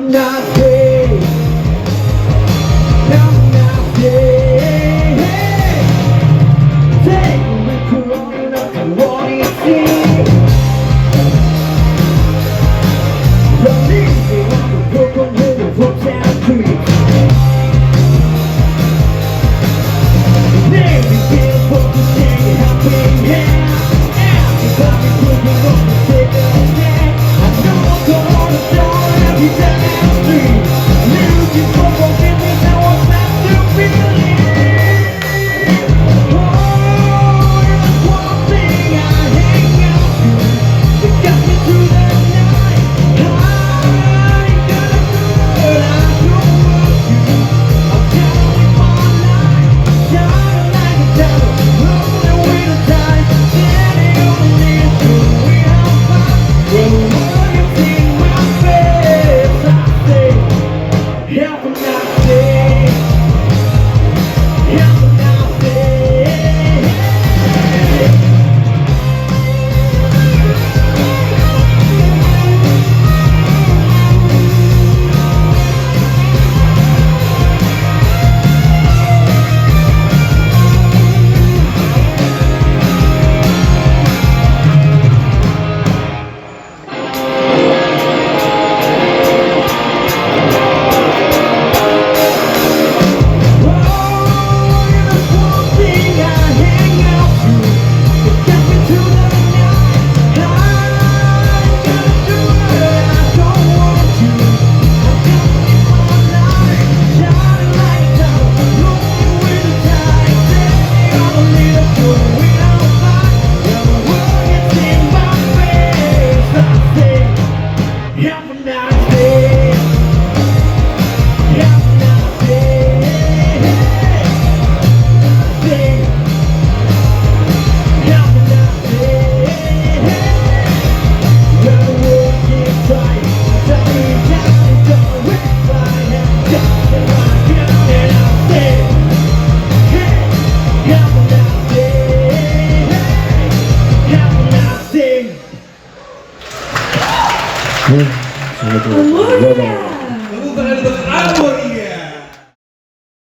nothing. I'm nothing. Take me crawling up to what you see. Release me like a broken river from Town Creek. Name me again, focusing, helping hand. Everybody moving on the table again. I know I'm gonna die every time I sleep. Losing for forgiveness, now I'm back to believe. Oh, there's one thing I hang out to. That got me through the night. I ain't gonna do it, I don't want to. I'm down with my life, shining like a diamond, rolling with the tide, standing on the edge, doing how far. When the world gets in my face, I say, help me now, say, help me now, say. 네, 저희도